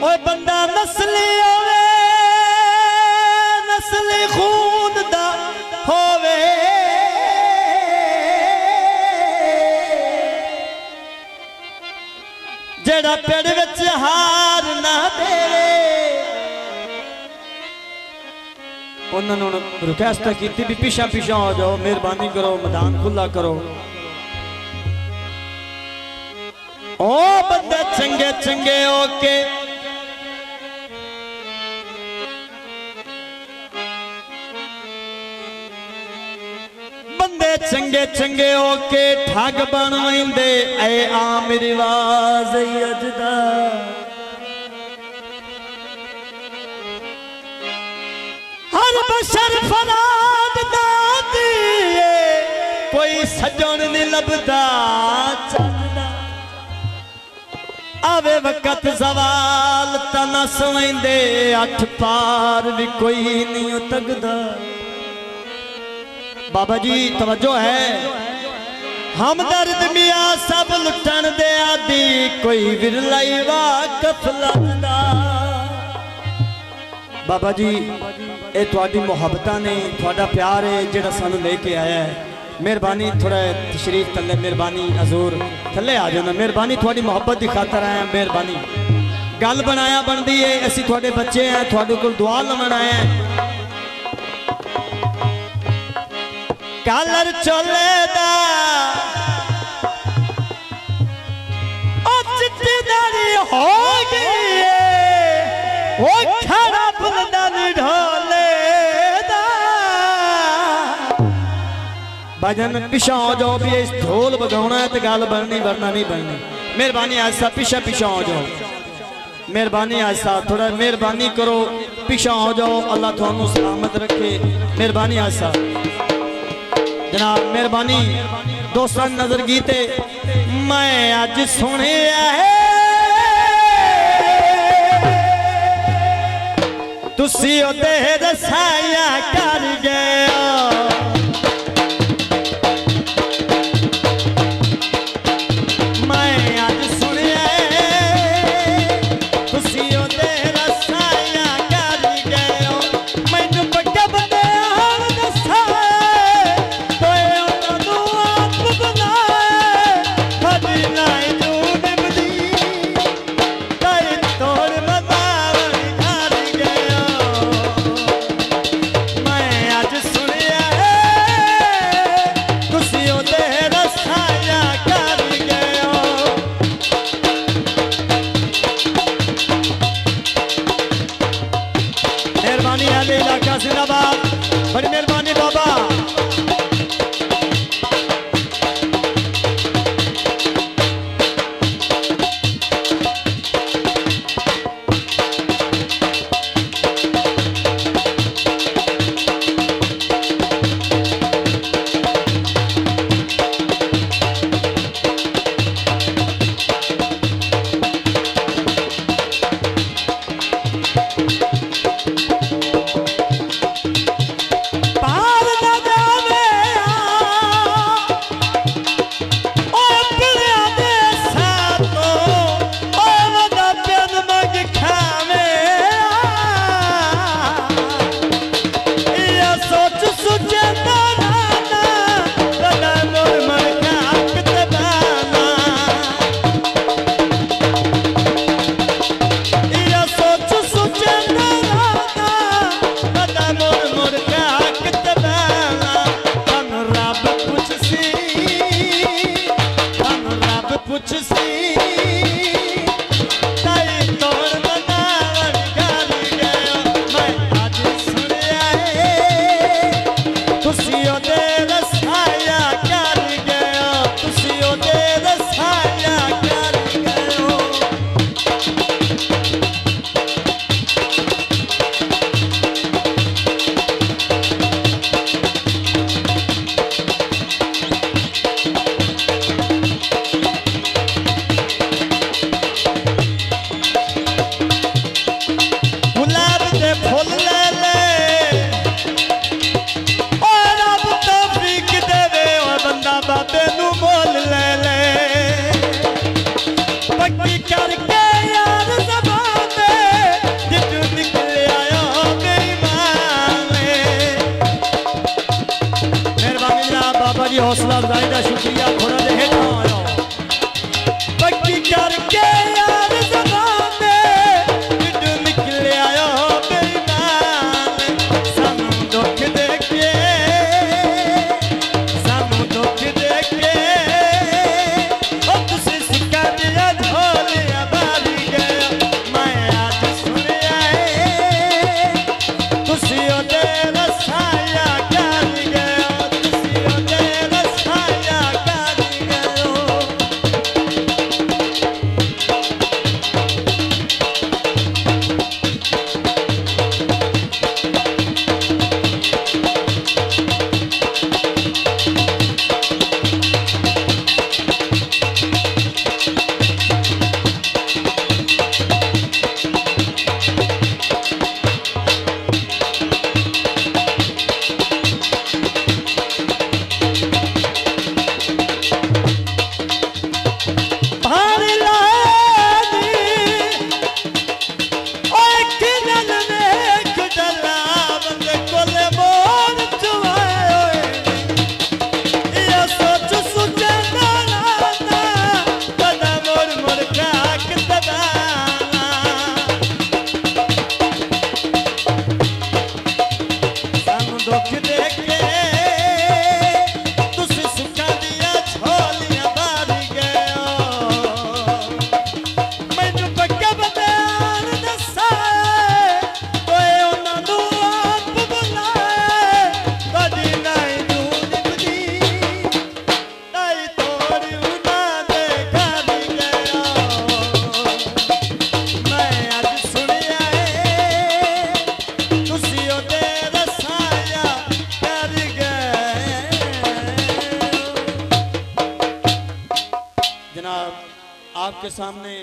ओए बंदा नस्ली होवे नस्ली खून दा होवे जेड़ा पेड़ विच हार ना देवे उन्होंने रिक्वेस्ट की भी पिछा पिछा हो जाओ मेहरबानी करो मैदान खुला करो। ओ बंदे चंगे चंगे ओके बंदे चंगे चंगे ओके ठग बन वेंदे ऐ आम रिवाज अजदा हर बशर फराद दाती कोई सजन नहीं लभदा चलदा आवे वक्त सवाल तना सवेंदे अठ पार भी कोई नहीं तकदा। बाबा जी तवज्जो है हमदर्द मियां सब लुटन दे आदि कोई विरलाई वाकफ लगदा। बाबा जी ये थोड़ी मुहब्बतां ने थोड़ा प्यार है जेड़ा सानू लेके आया है। मेहरबानी थोड़ा तशरीफ थले मेहरबानी हजूर थले आ जाना मेहरबानी थोड़ी मुहब्बत की खातर आए मेहरबानी गल बनाया बनती है असी थोड़े बच्चे हैं थोड़े को दुआ लमन आए हैं। कलर चले दा ओ चिट्टी दाढ़ी हो गई ओ खड़ा बुलंदानी ढोले दा भजन पिछा हो जाओ भी इस ढोल बजाना है तो गल बननी वरना नहीं बननी। मेहरबानी ऐसा पिछा पिछा हो जाओ मेहरबानी ऐसा थोड़ा मेहरबानी करो पिछा हो जाओ अल्लाह थानू सलामत रखे। मेहरबानी ऐसा जनाब मेहरबानी दोस्तों नजर गीते मैं अज सुने तुसी ओदे रसाया कर गए मैं अज सुने तुसी ओदे रसाया कर गए मैनू बड़ा बंदे दसा मैं आज सुनिया आपके सामने